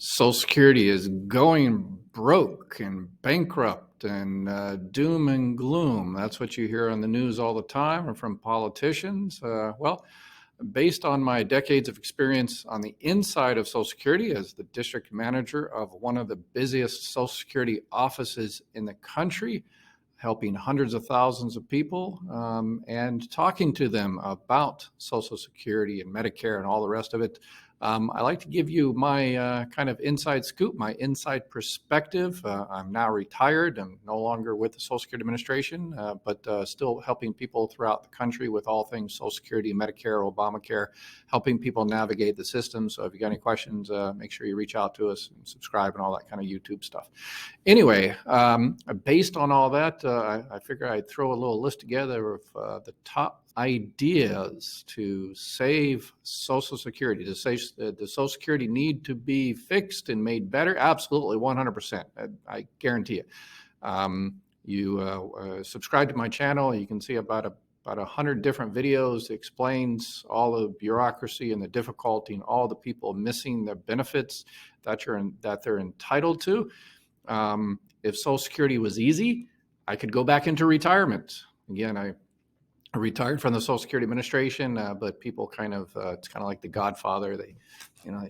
Social Security is going broke and bankrupt and doom and gloom. That's what you hear on the news all the time or from politicians. Based on my decades of experience on the inside of Social Security as the district manager of one of the busiest Social Security offices in the country, helping hundreds of thousands of people and talking to them about Social Security and Medicare and all the rest of it. I like to give you my kind of inside scoop, my inside perspective. I'm now retired. I'm no longer with the Social Security Administration, but still helping people throughout the country with all things Social Security, Medicare, Obamacare, helping people navigate the system. So if you got any questions, make sure you reach out to us and subscribe and all that kind of YouTube stuff. Anyway, based on all that, I figured I'd throw a little list together of the top ideas to save Social Security. Does Social Security need to be fixed and made better? Absolutely, 100%. I guarantee it. You subscribe to my channel, you can see about 100 different videos that explains all the bureaucracy and the difficulty and all the people missing the benefits that they're entitled to. If Social Security was easy, I could go back into retirement. Again, I retired from the Social Security Administration, but people kind of, it's kind of like the Godfather. They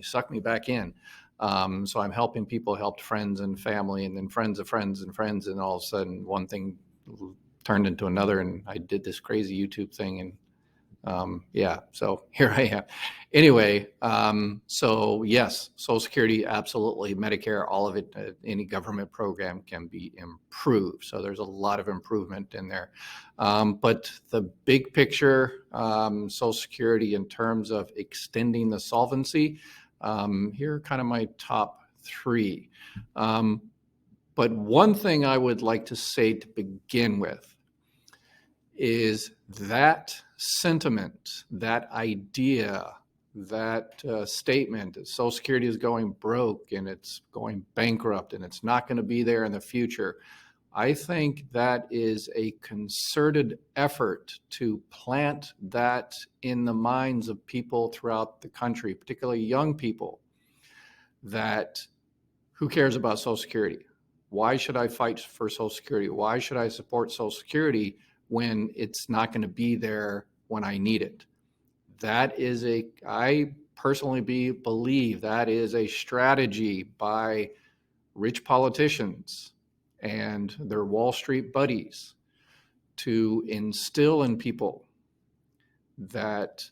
suck me back in. So I'm helping people, helped friends and family, and then friends of friends and friends. And all of a sudden one thing turned into another. And I did this crazy YouTube thing. And so here I am. Anyway, so yes, Social Security, absolutely. Medicare, all of it, any government program can be improved. So there's a lot of improvement in there. But the big picture, Social Security in terms of extending the solvency, here are kind of my top three. But one thing I would like to say to begin with is that sentiment, that idea, that statement that Social Security is going broke and it's going bankrupt and it's not going to be there in the future. I think that is a concerted effort to plant that in the minds of people throughout the country, particularly young people, that who cares about Social Security? Why should I fight for Social Security? Why should I support Social Security when it's not going to be there when I need it? I personally believe that is a strategy by rich politicians and their Wall Street buddies to instill in people that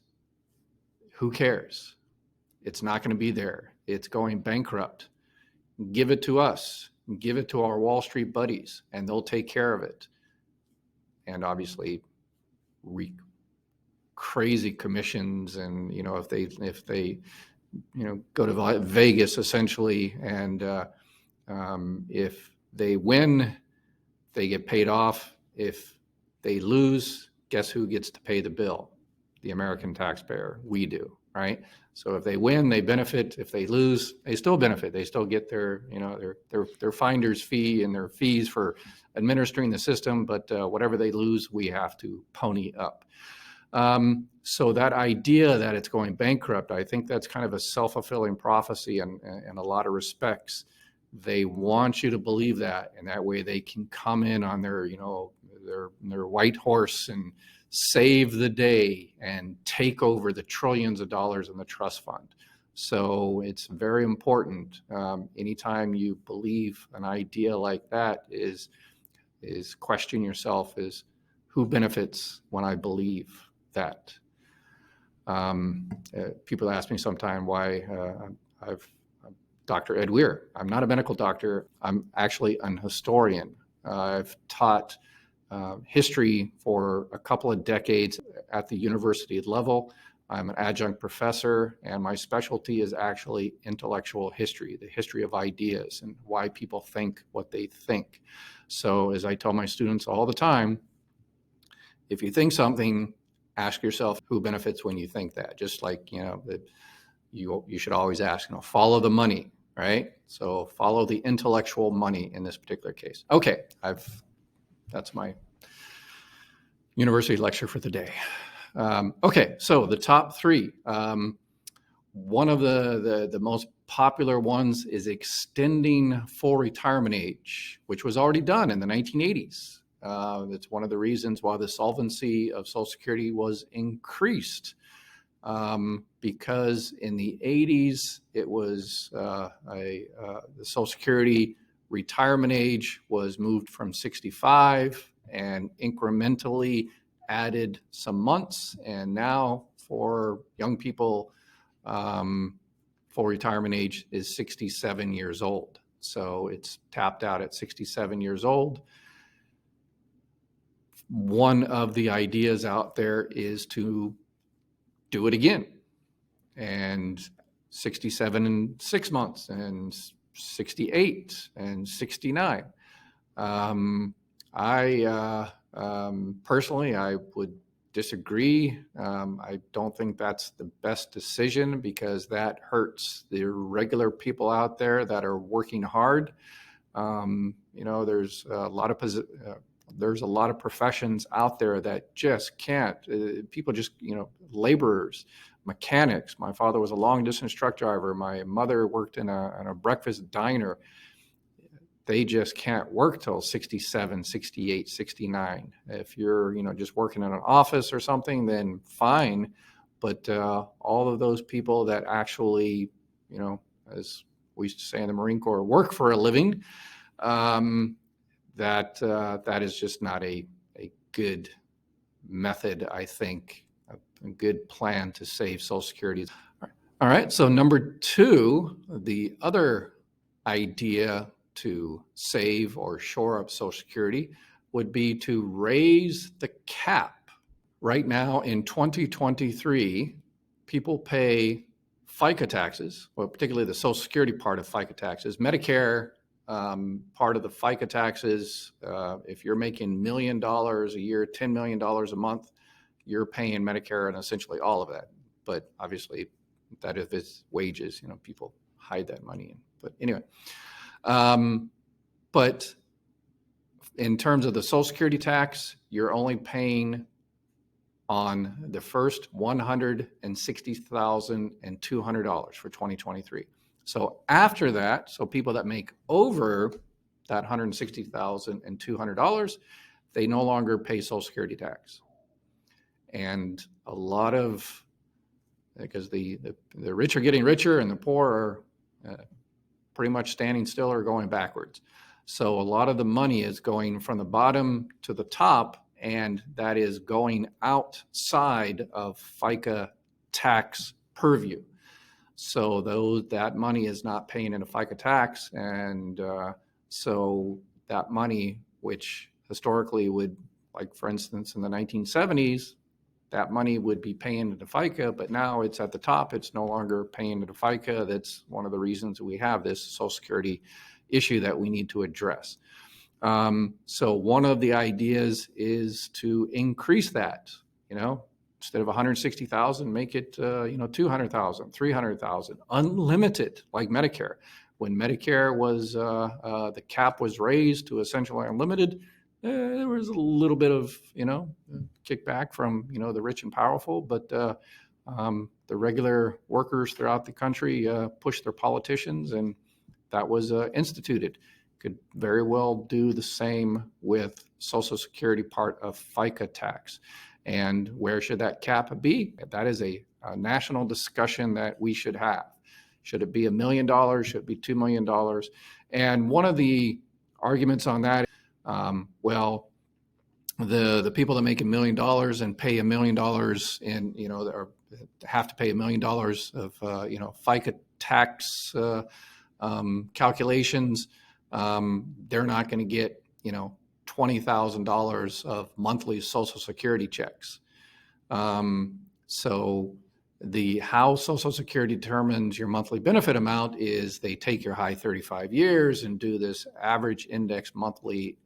who cares? It's not going to be there. It's going bankrupt. Give it to us. Give it to our Wall Street buddies, and they'll take care of it. And obviously, crazy commissions, and if they go to Vegas essentially, and if they win, they get paid off. If they lose, guess who gets to pay the bill? The American taxpayer. We do, right? So if they win, they benefit. If they lose, they still benefit. They still get their finder's fee and their fees for administering the system. But whatever they lose, we have to pony up. So that idea that it's going bankrupt, I think that's kind of a self-fulfilling prophecy in a lot of respects. They want you to believe that, and that way they can come in on their white horse and save the day and take over the trillions of dollars in the trust fund. So it's very important. Anytime you believe an idea like that is question yourself, is who benefits when I believe that? People ask me sometime why I'm Dr. Ed Weir. I'm not a medical doctor. I'm actually an historian. I've taught history for a couple of decades at the university level. I'm an adjunct professor, and my specialty is actually intellectual history, the history of ideas and why people think what they think. So as I tell my students all the time, if you think something, ask yourself who benefits when you think that. Just like, that you should always ask, follow the money, right? So follow the intellectual money in this particular case. Okay, that's my university lecture for the day. Okay, so the top three. One of the most popular ones is extending full retirement age, which was already done in the 1980s. It's one of the reasons why the solvency of Social Security was increased, because in the 80s it was the Social Security retirement age was moved from 65 and incrementally added some months, and now for young people, full retirement age is 67 years old. So it's tapped out at 67 years old. One of the ideas out there is to do it again, and 67 and 6 months, and 68 and 69. Personally, I would disagree. I don't think that's the best decision, because that hurts the regular people out there that are working hard. There's a lot of professions out there that just can't. People just, laborers, mechanics. My father was a long distance truck driver. My mother worked in a breakfast diner. They just can't work till 67, 68, 69. If you're, just working in an office or something, then fine. But all of those people that actually, as we used to say in the Marine Corps, work for a living, that is just not a good method, I think, a good plan to save Social Security. All right, so number two, the other idea to save or shore up Social Security would be to raise the cap. Right now in 2023, people pay FICA taxes, well, particularly the Social Security part of FICA taxes. Medicare, part of the FICA taxes, if you're making $1 million a year, $10 million a month, you're paying Medicare and essentially all of that. But obviously, that if it's wages, people hide that money in. But anyway, but in terms of the Social Security tax, you're only paying on the first $160,200 for 2023. So after that, so people that make over that $160,200, they no longer pay Social Security tax. And a lot of, because the rich are getting richer and the poor are pretty much standing still or going backwards. So a lot of the money is going from the bottom to the top, and that is going outside of FICA tax purview. So that money is not paying into FICA tax, and so that money, which historically would, like for instance in the 1970s, that money would be paying into FICA, but now it's at the top. It's no longer paying into FICA. That's one of the reasons we have this Social Security issue that we need to address. So one of the ideas is to increase that, instead of 160,000, make it, 200,000, 300,000, unlimited, like Medicare. When Medicare was, the cap was raised to essentially unlimited, there was a little bit of, kickback from, the rich and powerful, but the regular workers throughout the country pushed their politicians, and that was instituted. Could very well do the same with Social Security part of FICA tax. And where should that cap be? That is a national discussion that we should have. Should it be $1 million? Should it be $2 million? And one of the arguments on that, well, the people that make $1 million and pay $1 million in, or have to pay $1 million of, FICA tax calculations, they're not going to get, $20,000 of monthly Social Security checks. So how Social Security determines your monthly benefit amount is they take your high 35 years and do this average index monthly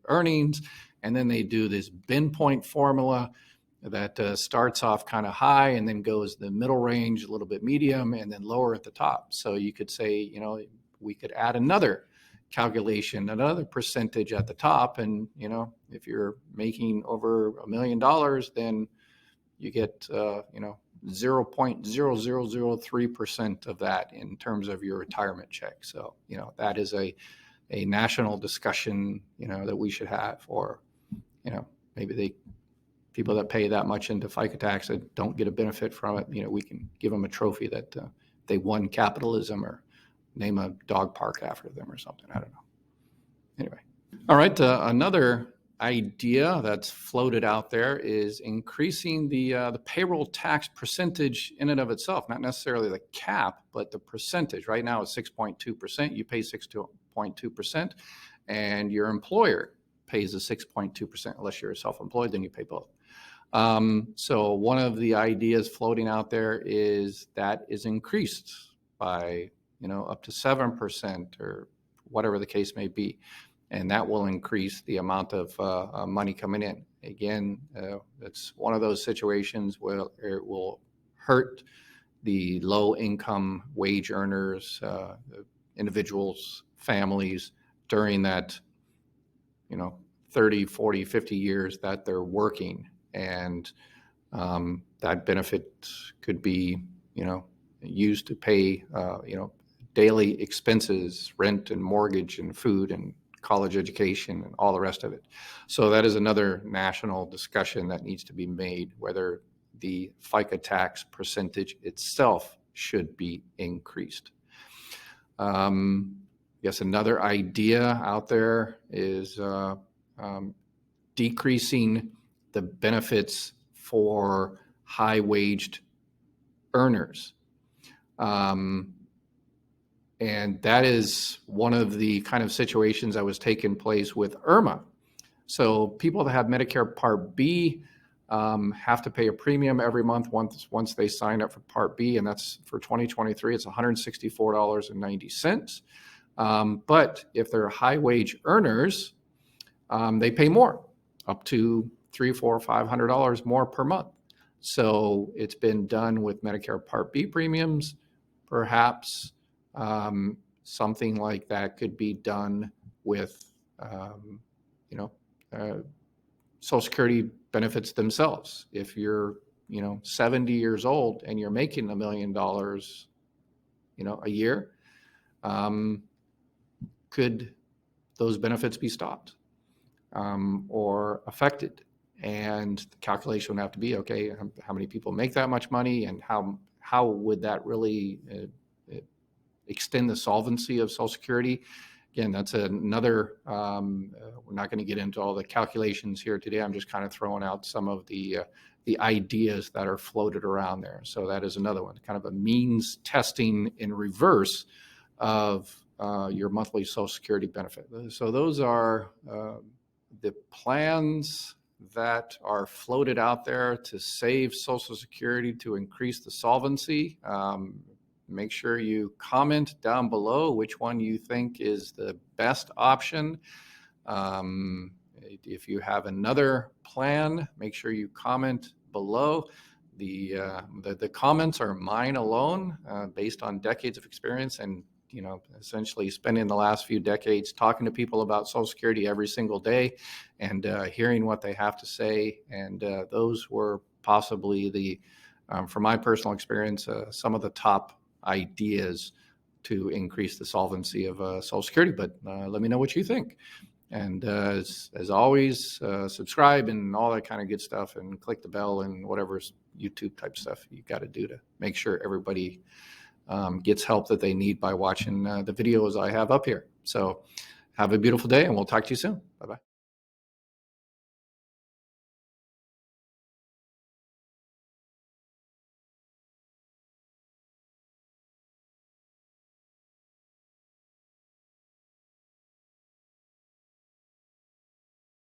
earnings, and then they do this bin point formula that starts off kind of high and then goes the middle range, a little bit medium, and then lower at the top. So you could say, we could add another calculation, another percentage at the top, and if you're making over $1 million, then you get 0.0003% of that in terms of your retirement check. So, that is a national discussion, that we should have, or, maybe people that pay that much into FICA tax that don't get a benefit from it, we can give them a trophy that they won capitalism, or name a dog park after them or something. I don't know. Anyway. All right. Another idea that's floated out there is increasing the payroll tax percentage in and of itself, not necessarily the cap, but the percentage. Right now it's 6.2%. You pay 6.2%, and your employer pays a 6.2%. Unless you're self-employed, then you pay both. So one of the ideas floating out there is that is increased by up to 7%, or whatever the case may be. And that will increase the amount of money coming in. Again, it's one of those situations where it will hurt the low-income wage earners, individuals, families during that, 30, 40, 50 years that they're working. And that benefit could be, used to pay, daily expenses, rent and mortgage and food and college education and all the rest of it. So that is another national discussion that needs to be made, whether the FICA tax percentage itself should be increased. Yes, another idea out there is decreasing the benefits for high-waged earners. And that is one of the kind of situations that was taking place with Irma. So people that have Medicare Part B have to pay a premium every month once they sign up for Part B, and that's for 2023. It's $164.90. But if they're high wage earners, they pay more, up to $300, $400, $500 more per month. So it's been done with Medicare Part B premiums. Perhaps something like that could be done with, Social Security benefits themselves. If you're, 70 years old and you're making $1 million, a year, could those benefits be stopped or affected? And the calculation would have to be, okay, how many people make that much money, and how would that really extend the solvency of Social Security? Again, that's another, we're not going to get into all the calculations here today. I'm just kind of throwing out some of the ideas that are floated around there. So that is another one, kind of a means testing in reverse of your monthly Social Security benefit. So those are the plans that are floated out there to save Social Security, to increase the solvency. Make sure you comment down below which one you think is the best option. If you have another plan, make sure you comment below. The comments are mine alone, based on decades of experience, and essentially spending the last few decades talking to people about Social Security every single day, and hearing what they have to say. And those were possibly from my personal experience, some of the top ideas to increase the solvency of Social Security. But let me know what you think. And as always, subscribe and all that kind of good stuff, and click the bell and whatever YouTube type stuff you got to do to make sure everybody gets help that they need by watching the videos I have up here. So have a beautiful day, and we'll talk to you soon. Bye-bye.